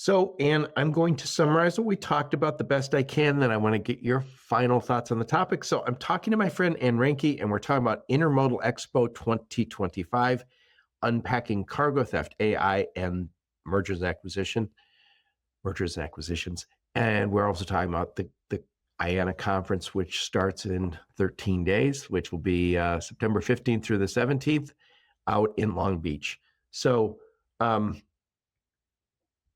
So, Anne, I'm going to summarize what we talked about the best I can. Then I want to get your final thoughts on the topic. So, I'm talking to my friend Anne Reinke, and we're talking about Intermodal Expo 2025, unpacking cargo theft, AI, and mergers and acquisitions. And we're also talking about the Iana conference, which starts in 13 days, which will be September 15th through the 17th out in Long Beach. So,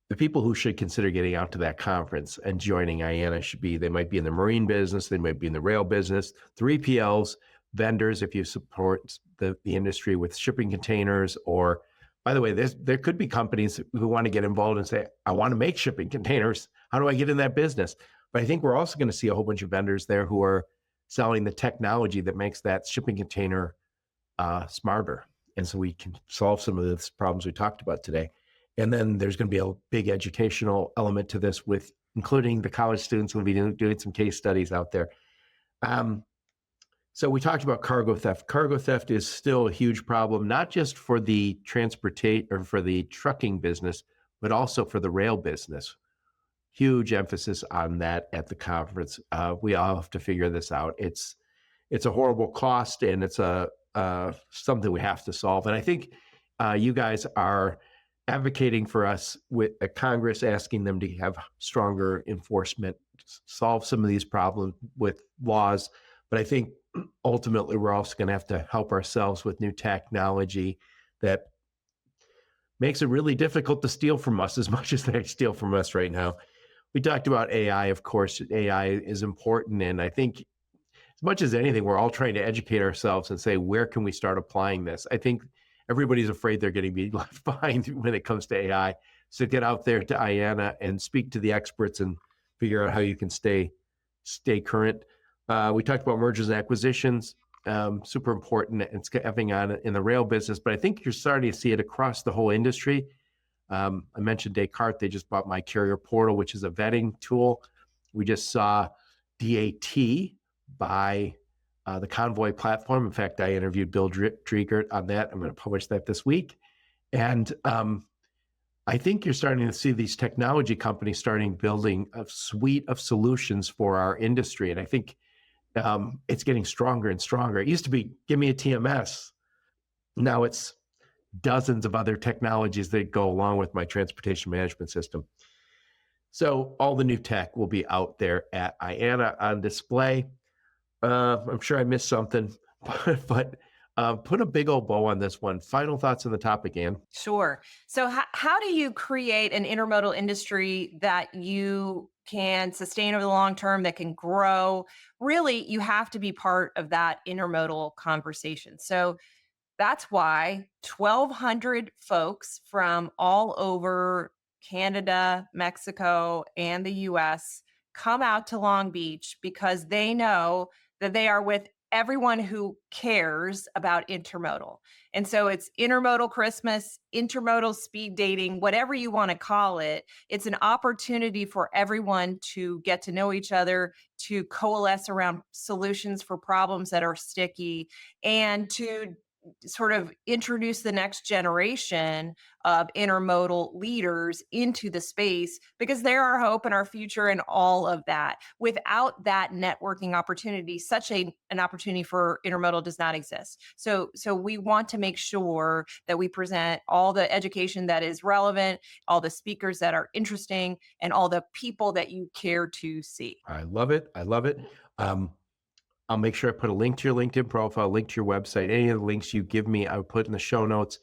the people who should consider getting out to that conference and joining Iana they might be in the marine business, they might be in the rail business, 3PLs, vendors, if you support the industry with shipping containers, or by the way, there could be companies who want to get involved and say, I want to make shipping containers. How do I get in that business? But I think we're also going to see a whole bunch of vendors there who are selling the technology that makes that shipping container smarter. And so we can solve some of the problems we talked about today. And then there's going to be a big educational element to this, with including the college students who will be doing some case studies out there. So we talked about cargo theft. Cargo theft is still a huge problem, not just for the transportation or for the trucking business, but also for the rail business. Huge emphasis on that at the conference. We all have to figure this out. It's a horrible cost, and it's something we have to solve. And I think you guys are advocating for us with a Congress, asking them to have stronger enforcement, solve some of these problems with laws. But I think ultimately we're also going to have to help ourselves with new technology that makes it really difficult to steal from us as much as they steal from us right now. We talked about AI, of course. AI is important. And I think as much as anything, we're all trying to educate ourselves and say, where can we start applying this? I think everybody's afraid they're going to be left behind when it comes to AI. So get out there to Iana and speak to the experts and figure out how you can stay current. We talked about mergers and acquisitions, super important. It's having on in the rail business, but I think you're starting to see it across the whole industry. I mentioned Descartes. They just bought My Carrier Portal, which is a vetting tool. We just saw DAT buy the Convoy platform. In fact, I interviewed Bill Driegert on that. I'm going to publish that this week. And I think you're starting to see these technology companies building a suite of solutions for our industry. And I think it's getting stronger and stronger. It used to be, give me a TMS. Now it's dozens of other technologies that go along with my transportation management system. So all the new tech will be out there at Iana on display. I'm sure I missed something, but put a big old bow on this one. Final thoughts on the topic, Anne? Sure. So how do you create an intermodal industry that you can sustain over the long term, that can grow? Really, you have to be part of that intermodal conversation. So that's why 1,200 folks from all over Canada, Mexico, and the US come out to Long Beach, because they know that they are with everyone who cares about intermodal. And so it's intermodal Christmas, intermodal speed dating, whatever you want to call it. It's an opportunity for everyone to get to know each other, to coalesce around solutions for problems that are sticky, and to sort of introduce the next generation of intermodal leaders into the space, because they're our hope and our future and all of that. Without that networking opportunity, such an opportunity for intermodal does not exist. So we want to make sure that we present all the education that is relevant, all the speakers that are interesting, and all the people that you care to see. I love it. I love it. I'll make sure I put a link to your LinkedIn profile, link to your website. Any of the links you give me, I'll put in the show notes.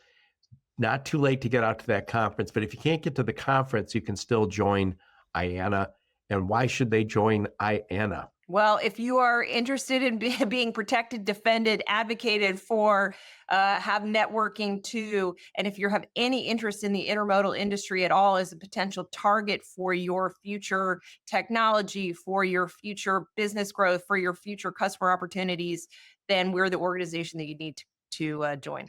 Not too late to get out to that conference, but if you can't get to the conference, you can still join Iana. And why should they join Iana? Well, if you are interested in being protected, defended, advocated for, have networking too, and if you have any interest in the intermodal industry at all as a potential target for your future technology, for your future business growth, for your future customer opportunities, then we're the organization that you need to join.